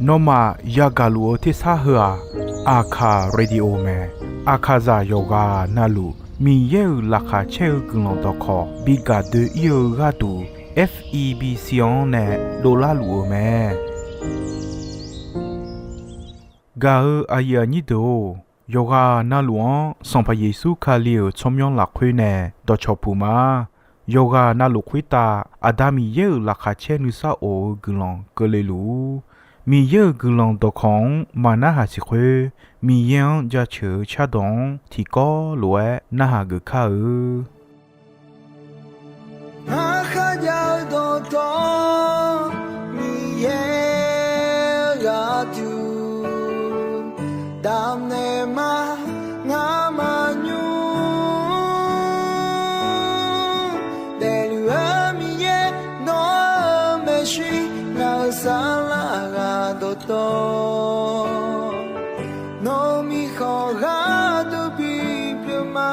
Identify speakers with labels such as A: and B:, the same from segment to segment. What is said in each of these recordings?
A: นอมายากาลูที่สาหัวอาคาเรดิโอเมอาคาซาโยกานาลูมีเยอลักาเชลกุลองตอคอบิกาเดอีโอกาตู FEB ซิออนเนโดลาลูเมกาอายานิโดโยกานาลวงสัมพเยซูคาลิโอชมยองลักคุยเนดอชอปูมาโยกานาลูคุยตาอาดามีเยอลักาเชนุซาโอกุลองเกเลลูมีเยอะกุลองตัวของมานาหาสิเควมียังจะเชื่อชาดงที่ก็รวยนาหากข้า
B: อาขยาดตอมีเยกาตูดามเนมางามาญูเดลูอามีเยโนเมชินาซาลากาดตอโนมิขอกาตุบิเปียมา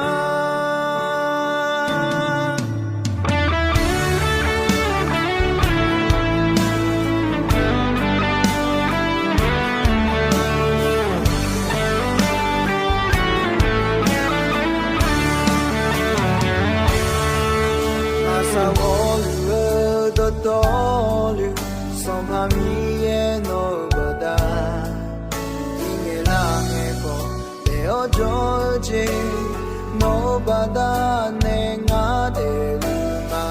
B: Nobada nenga de luma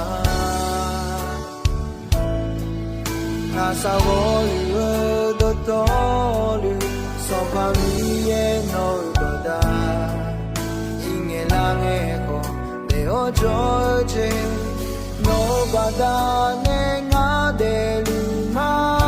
B: Nasa wolu do tolu So pamiye nobada Inge lange ko de ojoje Nobada nenga de luma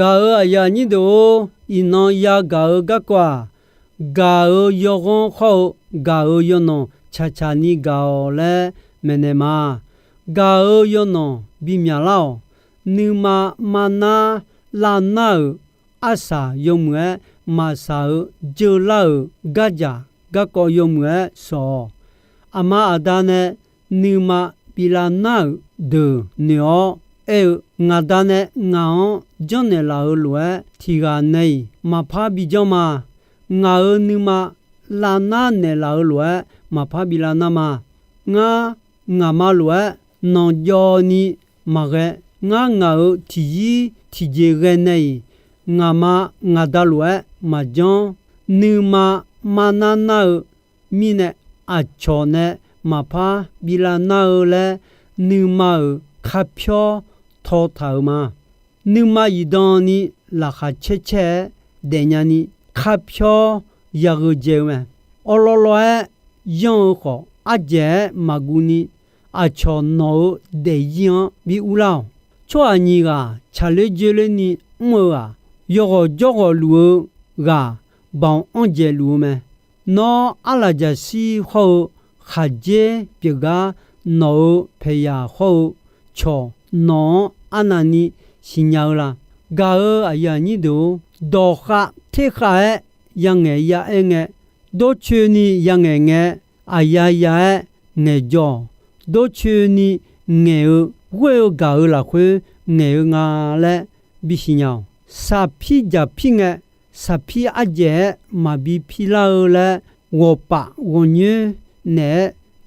C: gà ở nhà như đồ ino ya gà ở gà qua gà ở yogon khâu gà ở yono cha cha ni gà ở le menema gà ở yono bimya lao numa mana la na asa yomwe masa je la gaja gà ko yomwe so ama adane numa pilana de neo ngadane ngao jone la lue thiga nei ma pha bi joma ngao numa la na ne la lue ma pha bi la na ma ငါမလွယ်နောင်ကျော်နီမရဲငါတီဂျေရဲနေငါဒလွယ်မကြောင်းနီမနာနာမီနဲ့အချောနဲ့မဖာဘီလာနာလေနီမခါဖြောထောထောမနီမဤဒန်နီလာခချေဒေညာနီခါဖြောယာရဂျေမအလောလောယောခေါ်အကျဲမဂူနီအချောနောဒေယံဘီဦးလောင်ချွာညီကချာလေဂျေလနီမောယောကြောလူကဘောင်အွန်ဂျေလူမဲနောအလာဂျစီခေါ်ခါဂျေပြေကနောဖေယာခေါ်ချောနောအနာနီရှင်ညာလာဂါအယာနီဒိုဒေါခထေခါယငယ်ယာအငယ်ဒိုချူနီယငယ်ငယ်အယာယာငယ်ကြောဒိုချူနီငယ်ဝဲဂါလာခွေငယ်ငါလဲဘီရှင်ညာစာဖိဂျာဖိငယ်စာဖိအကျဲမဘီဖိလာလဲဝပဝညေနဲ့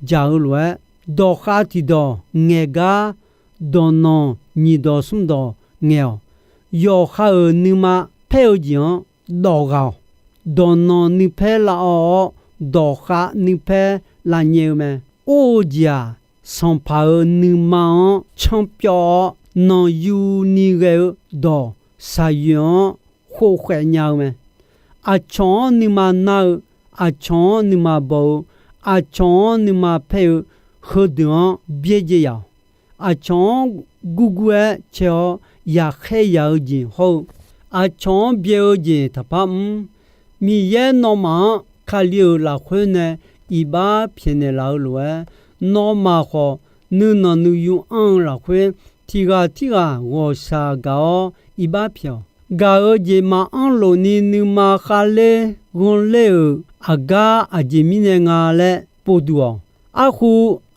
C: ဂျာလွယ်ဒေါခါတီဒေါငယ်ကဒေါနောညီဒေါဆွန်ဒေါငယ်ယောခါနီမဖဲဂျန်ဒေါကောဒေါနောနီဖဲလာဒေါခါနီဖဲလာညေမဲအိုဂျာစံပါနီမချန်ပီယံနော်ယူနီရဲဒေါစာယံခိုခွဲညောင်းမဲအချောနီမနာအချောနီမဘောအချောနီမဖဲခဒွန်ဘီဂျေယောအချောဂူဂွဲချောယာခဲယောဂျင်ဟောအချောဘီယဂျင်တပမ်မီယေနောမခါလီလာခွနေဤဘာဖြစ်နေလောက်လွယ်နောမခောနုနနူယူအန်လာခွေတီဂါဝေါ်စာကောဤဘာဖြောဂါဂျေမအန်လိုနီနူမာခါလေဂွန်လေအဂါအဂျီမီနေငါလေပိုဒူအောင်အခု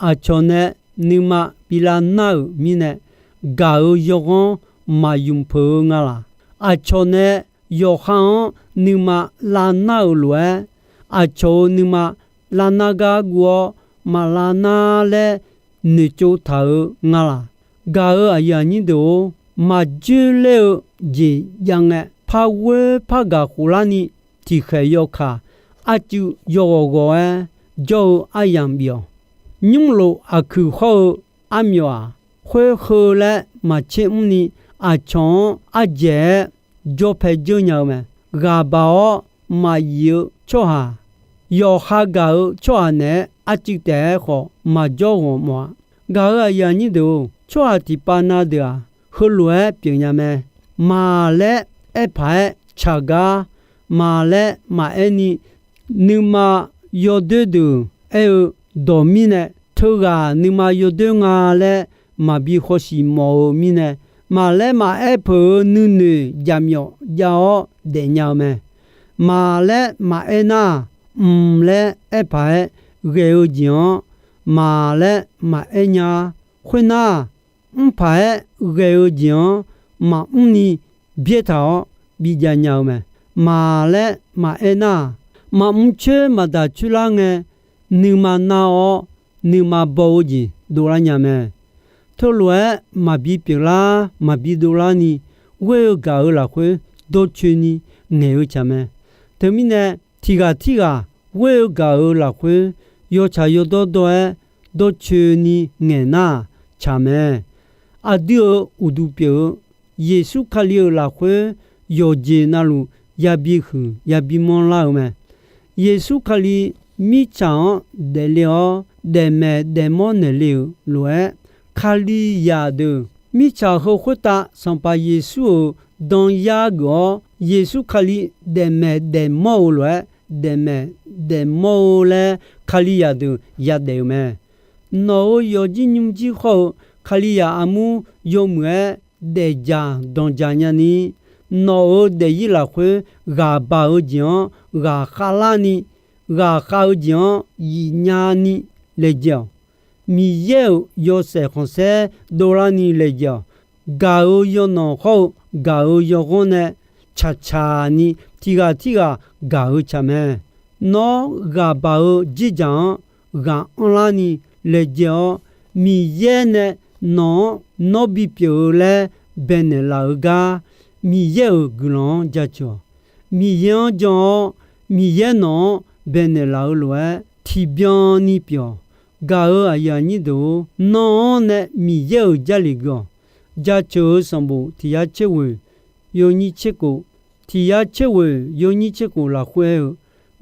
C: အချောနေနီမပီလာနာမီနေဂါယောဂွန်မာယုံဖေငါလာအချောနေယောခန်နီမလာနာလွယ်အချောနီမလာနာဂါဂွောမလာနာလေနေချိုထာငါလာဂါအယာနီဒိုမဂျူလေဂျီယံဖာဝဲဖာဂါခူလာနီတီခေယောခာအကျူယောဂောဂျောအယံဘီယောညုံလိုအခုခောအမြွာခွေခောလေမချေမနီအချောအကျဲဂျောဖေဂျညောမဲဂါဘောမယေချောဟာယောခါဂါချောနဲ့အကျစ်တဲ့ခောမဂျောဝမွာဂါရယာနီဒိုချောတီပါနာဒာခလွဲပြင်းရမဲမာလဲအဖဲချာဂါမာလဲမအနီနူမာယောဒဒူအဲဒိုမီနေထိုဂါနူမာယောဒငါလဲမဘီခိုစီမောမီနေမာလဲမအဖနူနူဂျမ်ယောဂျာဒေညာမဲမာလဲမအနာလဲအဖဲရေယဂျန်မာလဲမအညာခွနာဖဲရေယဂျန်မအူနီဘီတာဘီဂျာညာမဲမာလဲမအနာမအုံချေမဒါချူလာငဲနီမနာနီမဘောဂျီဒိုလာညာမဲထိုလွဲမဘီပလာမဘီဒိုလာနီဝဲဂါလာခွေဒိုချူနီငဲဝချမဲတမီနေတီဂါဝဲဂါလာခွေယောချာယောဒိုဒိုဒိုချူနီငဲနာချမဲအဒီယဥဒူပြေယေစုခလီလာခွေယောဂျေနာလူယာဘီခုယာဘီမွန်လာမဲယေစုခလီမိချောင်းဒေလျောဒေမဲဒေမွန်နေလီလွဲခလီယာဒမိချောင်းဟခွတာစံပါယေစုဒွန်ယာဂောယေစုခလီဒေမဲဒေမောလွဲဒေမဲဒေမောလေခလီယာဒယာဒေမဲနောယောဂျီညုံဂျီခောခလီယာအမူယုံမဲဒေဂျာဒွန်ဂျာညာနီနောဒေယီလာခွေဂါဘာဂျန်ဂါခါလာနီဂါခါဂျန်ယီညာနီလေကြောမီယေယောဆေခွန်ဆေဒိုလာနီလေကြောဂါယောနောခောဂါယောခွန်နဲ့ချာချာနီတီဂါဂါချမဲနောဂါဘာဂျီဂျန်ဂါအွန်လာနီ လေကြောမီရဲနဲ့နောဘီပြိုလဲဘယ်နဲ့လာကမီရဲဂလွန်ကြချောမီယောကြောမီရဲနော်ဘယ်နဲ့လာလွယ်ထီပြောင်းနီပြောဂါအယာညိတိုနောနဲ့မီရဲကြလီကောကြချောစံဘူတီယာချေဝယောညိချေကိုတီယာချေဝယောညိချေကိုလာခွဲ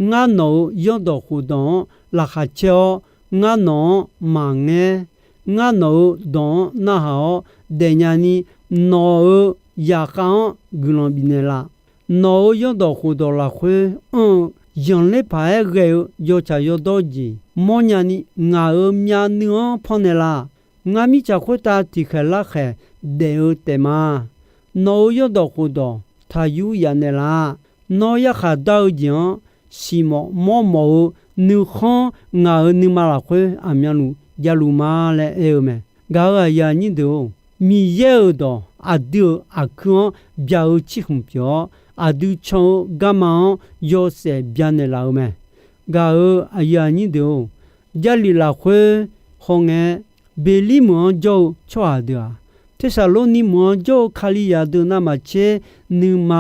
C: ငါနောယောတော်ခုတော့လာခချောငါနောမငဲငါနောဒေါ်နာဟောဒေညာနီနောယာကန်ဂလွန်ဘီနေလာနောယောတော်ခုတော့လာခွဲယွန်လေပါရဲယောချာယောတော်ကြီးမောညာနီငါမြာနောဖနေလာငါမိချခွတာတိခလာခဲဒေယတေမာနောယောတော်ခုတော့သာယူရနေလာနောယခါတောက်ဂျန်စီမောနုခွန်ငါနုမလာခွေအမြန်လူရလူမာလဲအဲမဲဂါရယာညိတိုမီရဲတော့အဒူအခွန်ပြောက်ချီခုံပြောအဒူချောဂမောင်ယောဆေပြန်နေလာမဲဂါအယာညိတိုရလီလာခွေခေါငဲဘေလီမောဂျောချွာဒာတေဆာလိုနီမောဂျောခလီယာဒနာမချေနုမ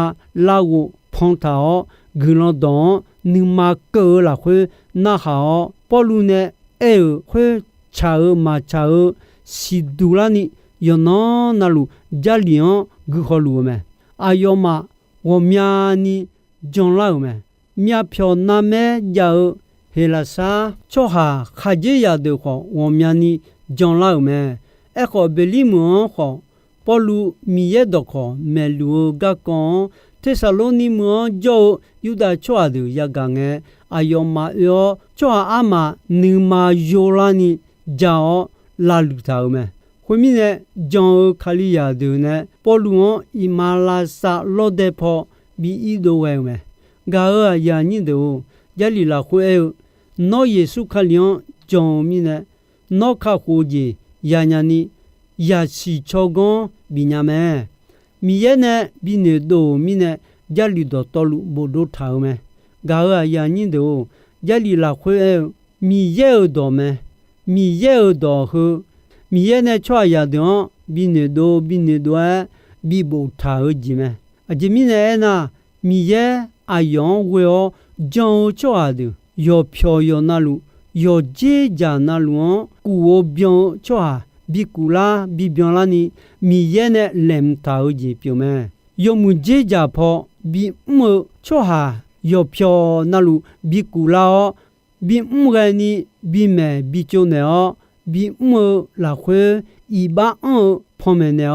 C: လာဝဖုန်တာဂူလောဒွန်နုမကောလာခွေနာဟောပေါ်လူနဲ့အဲခွေချာမချာစီဒူလာနီယောနောနာလူဂျာလီယန်ဂူခလူမဲအာယောမဝမြာနီဂျွန်လာမဲမြဖြောနာမဲဂျာဟေလာစာချောဟာခါဂျေယာဒေခေါဝမြာနီဂျွန်လာမဲအခုဘလီမွန်ခေါပေါ်လူမီရဲဒခေါမဲလူဂကွန်တေဆာလိုနီမောဂျိုယူဒါချွာဒူယဂငဲအယောမာယောချွာအမနီမာယိုလာနီဂျာလာလူတာမဲခွေမီနဲ့ဂျွန်ခလီယာဒူနဲ့ပေါ်လူဝအီမာလာစာလော့ဒေဖောဘီအီဒိုဝဲမဲဂါယာညိဒိုဂျလီလာခွေနောယေစုခလျွန်ဂျွန်မီနဲ့နောခခိုဂျီယာညာနီယာစီချောဂွန်ဘီညာမဲမီရဲနဲ့ဘီနေဒိုမီနဲ့ဂျလီဒိုတော်လူဘိုဒိုထောင်းမဲဂါယာညိဒိုဂျလီလာခွေမီရဲတော်မဲမီရဲတော်ဟုမီရဲနဲ့ချွာရတော့ဘီနေဒိုဘီဘိုထောင်းဂျီမဲအဂျီမီနဲ့နာမီရဲအယောင်ဝေောဂျောင်းချွာဒူယောဖြောယောနာလူယောဂျေဂျာနာလူကူဝဘျောင်းချွာဘီကူလာဘီဘျောင်းလာနီမီရဲနဲ့လမ်ထောင်းဂျီပြုံမဲယောမူဂျေဂျာဖောဘီမောချွာဟာယောဖြောနာလူဘီကူလာဘီမရနီဘီမဲဘီချိုနေဘီမောလာခွေဤဘာဖောမဲနေ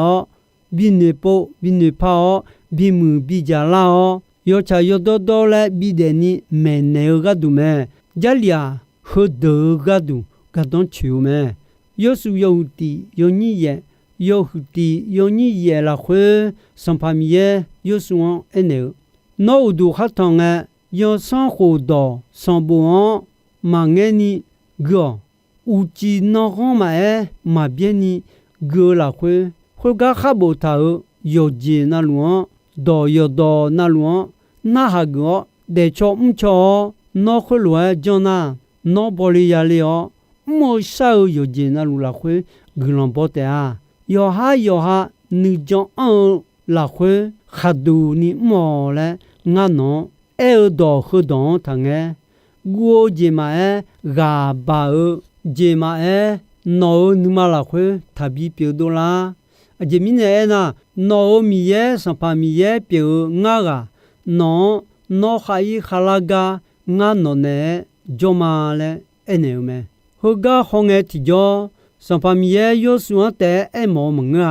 C: ဘီနေပိုဘီနေဖာဘီမူဘီဂျာလာယောချာယောတော်တော်လဲဘီဒဲနီမဲနေဂဒူမဲဂျာလျာဟဒဂဒူဂဒွန်ချူမဲယောစုယောတီယောညီယေယောဟူတီယောညီယေလာခွေစံဖာမီယေယောစုဝအနေနောဒူခတ်တောငါယောဆန်ခိုဒေါ်စံဘူမငဲနီဂောဦးချီနောဂမဲမဘီနီဂောလာခွေခွေဂါခဘိုတာယောဂျီနာလွန်ဒေါ်ယောဒေါ်နာလွန်နာဟာဂောဒေချောချောနောခွေလွယ်ဂျွန်နာနောဘောလီယာလီယောမောဆောယောဂျီနာလူလာခွေဂလွန်ပေါ်တဲ့ယောဟာနီဂျွန်လာခွေခဒူနီမောလဲငါနောအဲဒိုခဒွန်တငဲဂိုဂျီမာဂါဘာဂျီမာနောနူမလာခွေသဘီပြေဒိုလာအဂျီမီနေနာနောမီယေစဖာမီယေပြေငါကနောခိုင်ခလာဂါငါနောနေဂျိုမာလဲအနေမဲဟိုဂါခေါငဲတီဂျောစဖာမီယေယောဆွန်တဲ့အမောမငါ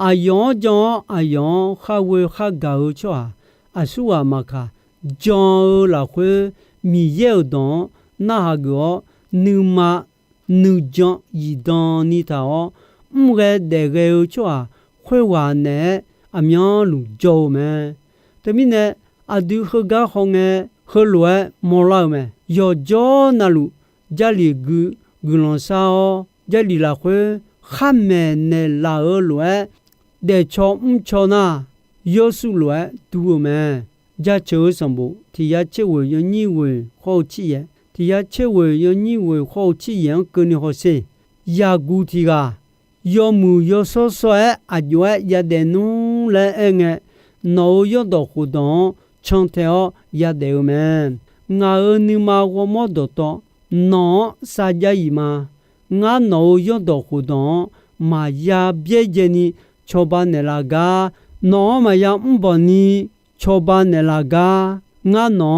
C: အယောဂျောအယောခဝေခဂါချွာအဆူဝမခဂျောလာခွေမီယေဒွန်နာဟာဂောနူမာနူဂျောဤဒွန်နီတာမူရဲဒေဂေချွာခွေဝါနဲ့အမျောလူဂျောမဲတမီနဲ့အဒူခဂါခေါငဲခလွဲမောလာမဲယောဂျောနာလူဂျာလီဂူလွန်ဆာဂျာလီလာခွေခမဲနဲ့လာလွဲဒေချောချောနာယောစုလွဲတူမဲဂျာချိုစံဘူတီယာချေဝယညီဝေခေါချီယတီယာချေဝယညီဝေခေါချီယံကနီဟောစေ ya gu ti ga yo mu yo so so e a jo e ya de nu le enge no yo do khu don chon te o ya de u men nga e ni ma wo mo do to no sa ja yi ma nga no yo do khu don ma ya bie je ni cho ba ne la ga no ma ya mbo ni cho ba ne la ga nga no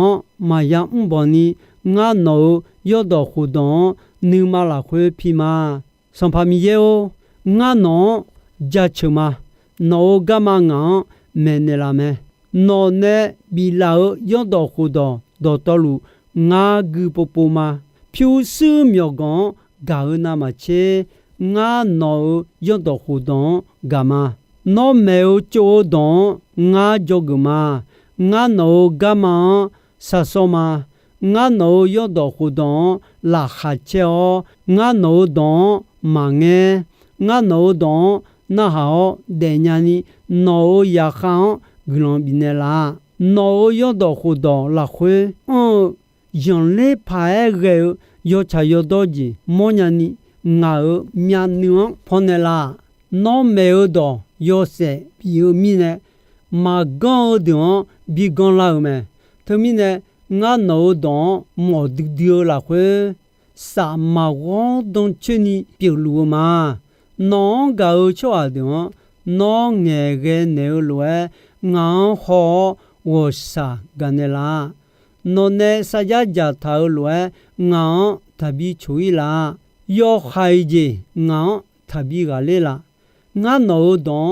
C: ma ya mbo ni nga no yo do khu don ni ma la khwe pi ma son pa mi ye o nga no ja chuma no ga ma nga me ne la me no ne bi la yo do khu do do to lu nga gu po po ma pyu su myo gon ga na ma che nga no yo do khu don ga ma no me o cho don nga jog ma nga no ga ma sa so ma nga no yo do khu don la kha che o nga no don ma nge nga no don na ha o de nya ni no ya kha glon bi ne la no yo do khu don la khwe yon le pa e ge yo cha yo do ji mo nya ni nga o mya nu pon ne la no me o do yo se bi o mi ne ma gon o do bi gon la me to mi ne nga no don mo di dio la khwe sa ma wo don cheni pi lu ma no ga o cho a do no nge ge ne lo e nga ho wo sa ga ne la no ne sa ja ja tha lo e nga ta bi chui la yo khai je nga ta bi ga le la nga no don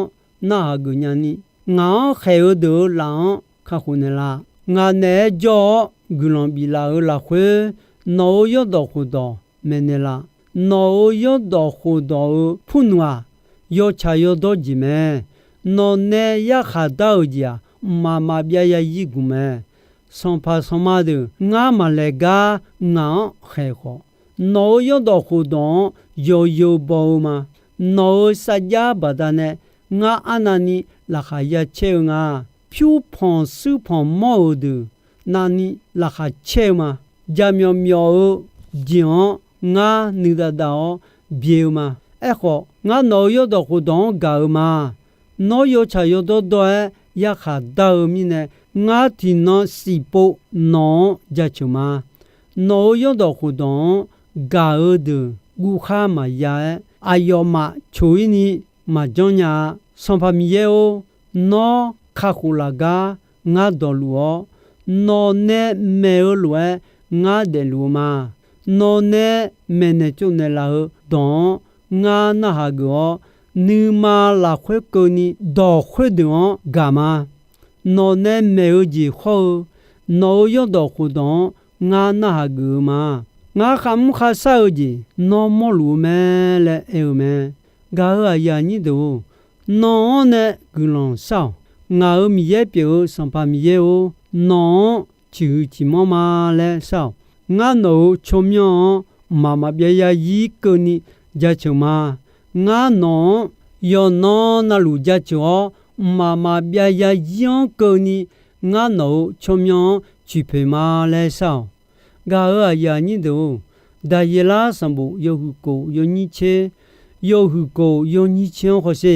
C: na gu nya ni nga khe o do la kha khu ne la nga ne jo gulon bi la la khwe no yo do khu do me ne la no yo do khu do phunwa yo cha yo do ji me no ne ya kha da o ji ya ma ma bia ya yi gu me son pa son ma de nga ma le ga nga khe ko no yo do khu do yo yo bo ma no sa ja ba da ne nga anani la kha ya che nga pyu phon su phon mo de nani la kha che ma ja myo myo jion nga ni da da o bie ma e kho nga no yo do khu do ga ma no yo cha yo do do e ya kha da mi ne nga ti no si po no ja chu ma no yo do khu do ga de gu kha ma ya a yo ma chui ni ma jon ya son pa mi ye o no kha khu la ga nga do lu o no ne me o lu e nga de lu ma no ne me ne chu ne la do nga na ha go ni ma la khwe ko ni do khwe de ga ma no ne me o ji kho no yo do khu do nga na ha go ma nga kham kha sa o ji no mo lu me le e me ga ya ni do no ne gulon sa nga o mi ye pi o san pa mi ye o no chu chi mo ma le sa nga no chomyo mama bia ya yi ko ni ja chuma nga no yo no na lu ja cho mama bia ya yon ko ni nga no chomyo chi pe ma le sa ga ya ni do da ye la sam bu yo hu ko yo ni che yo hu ko yo ni che ho se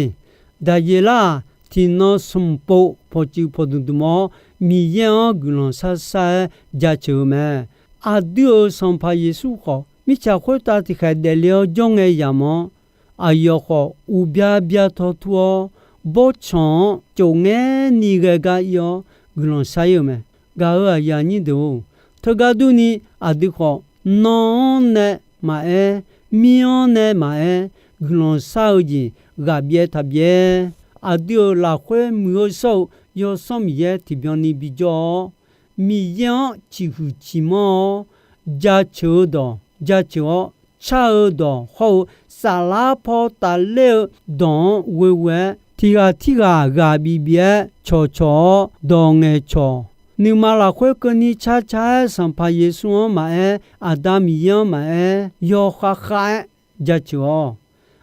C: da ye la ti no sum po po chi po du mo mi yan gulon sa sa ja cho me a dio son pa yesu ko mi cha ko ta ti kha de le jong e ya mo a yo ko u bia bia to tuo bo chon cho nge ni ga yo gulon sa yo me ga ya ni do to ga du ni a di ko no ne ma e mi on ne ma e gulon sa o ji ga bie ta bie a dio la khwe mu so yo som ye ti bion ni bi jo mi yan chi hu chi mo ja cho do ja cho cha do ho sa la po ta le don we we ti ga ga bi bie cho cho do nge cho ni ma la khwe ko ni cha cha sam pa yesu ma e adam yan ma e yo kha kha ja cho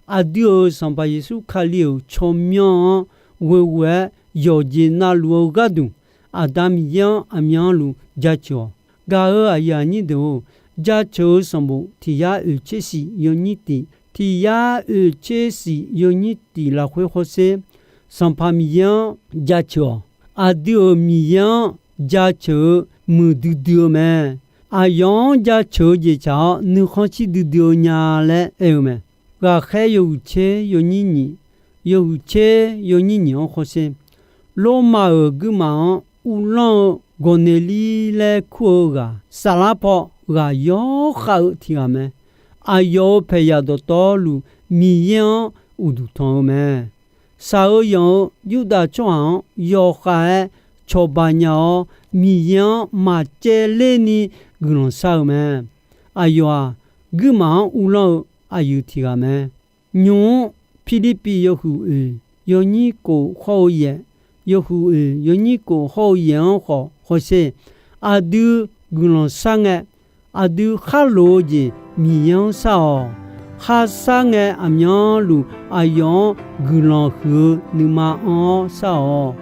C: adio sam pa yesu khaliu chomyo we we yo ji na lu ga du adam yan amyan lu ja cho ga ya ni do ja cho sam bu ti ya u chi si yo ni ti thì ya ở chế sĩ yêu nhị tỷ là khuê khó xê xong phá mi yang gia chua à đưa mi yang gia chua mù đưa đưa mẹ à yang gia chua dễ cháu nữ không chỉ đưa đưa nhà lẽ eo mẹ gà khai yêu chế yêu nhị nhị yêu chế yêu nhị nhị khó xê lô mà ở gư mà u lăng gòn lý lẽ khô gà xà lá bọ gà yếu khảo thì à mẹ à yếu phải ya đồ to lu mi yang u du thong mẹ sa ở yang yu da chọn yếu khai cho ba nhau mi yang mà chế lên ni gương sao mẹ à yếu à gư mà u lăng à yếu thì à mẹ nhung Philippines yêu hữu yêu nhị cổ khó ye yêu hữu yêu nhị cổ khó yang khó khó se à đưa gương sang à đưa khá lô gì mi yang sao khá sang am yang lu à yang gương hư nhưng mà sao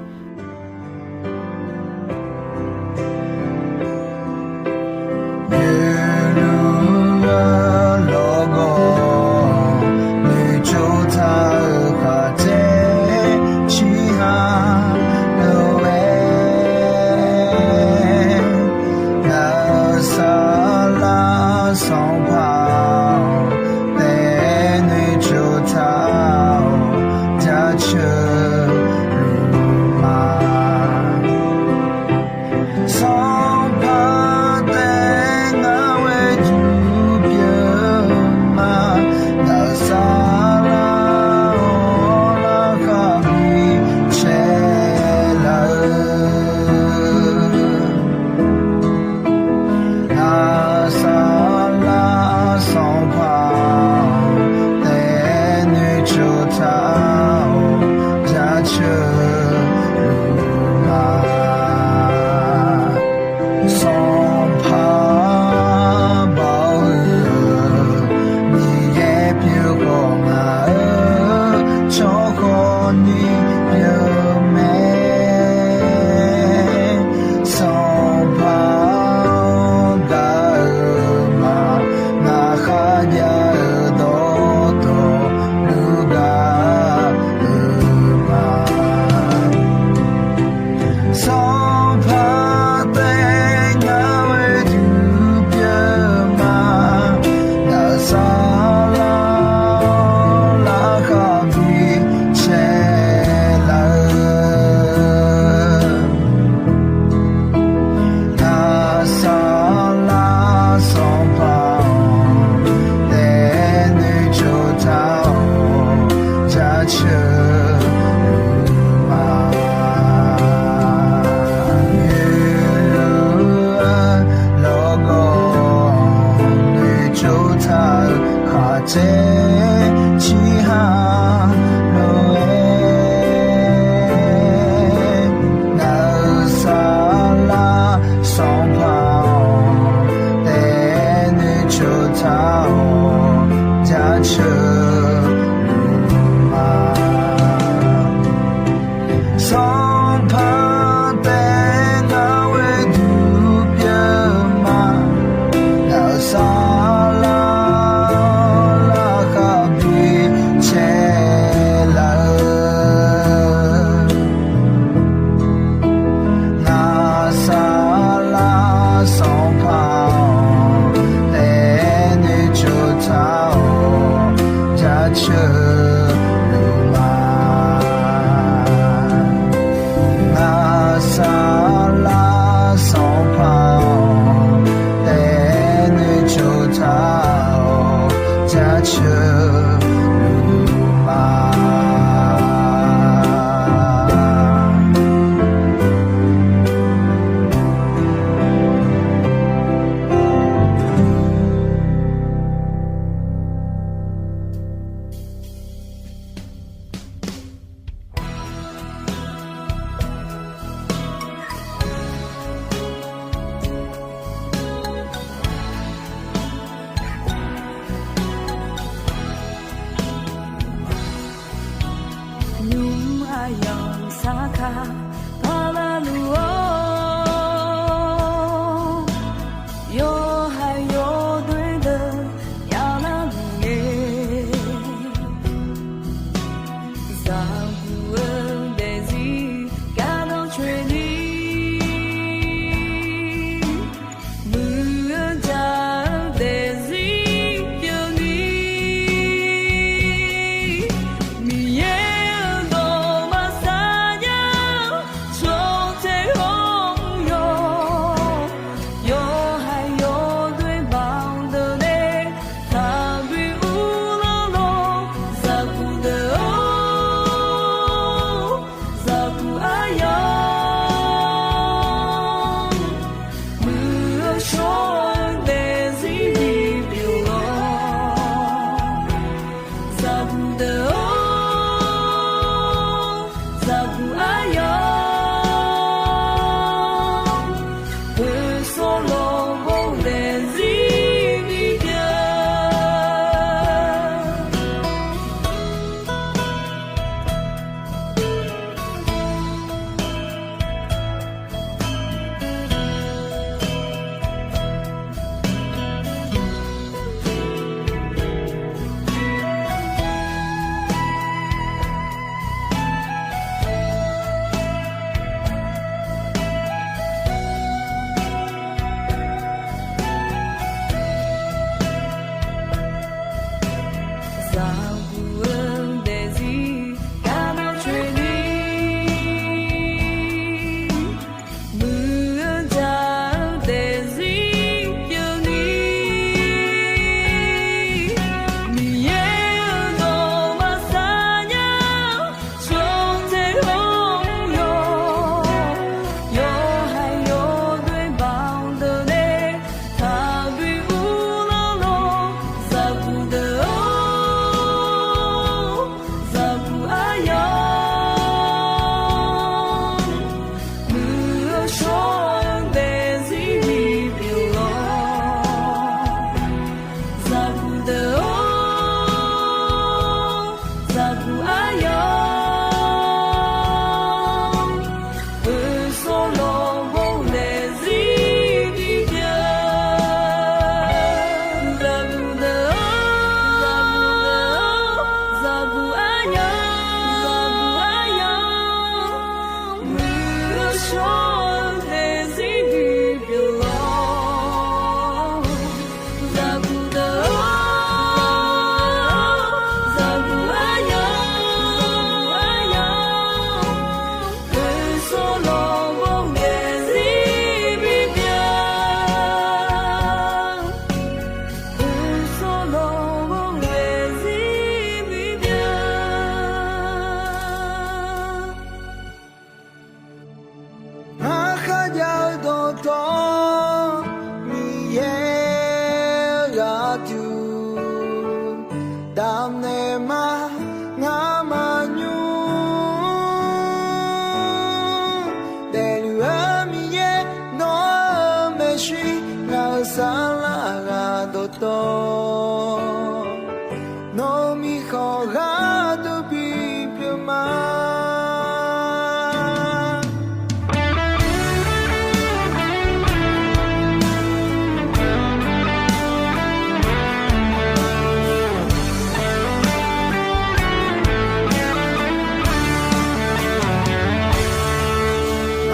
B: No mi jogado pipio más.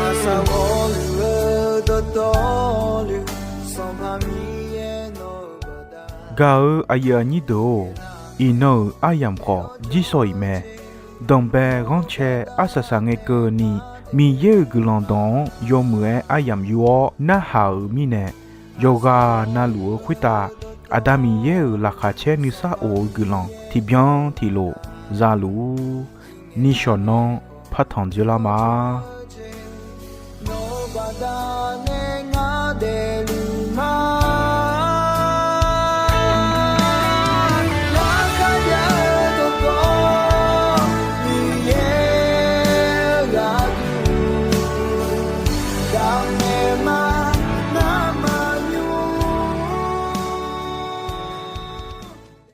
B: Asa wolu dotolu som hamie no bada.
A: ဂါအယာညီတိုအီနိုအယမ်ခေါဂျီဆိုအီမဲဒွန်ဘဲဂွန်ချေအဆဆာငေကောနီမီယေဂူလွန်ဒွန်ယိုမွေအယမ်ယောနာဟာမီနေယောဂာနာလူခွိတာအဒမီယေလာခါချေနီဆာအိုဂူလွန်တီဗျန်တီလိုဇာလူနီရှောနောဖတ်ထွန်ဂျလာမာ
B: No bada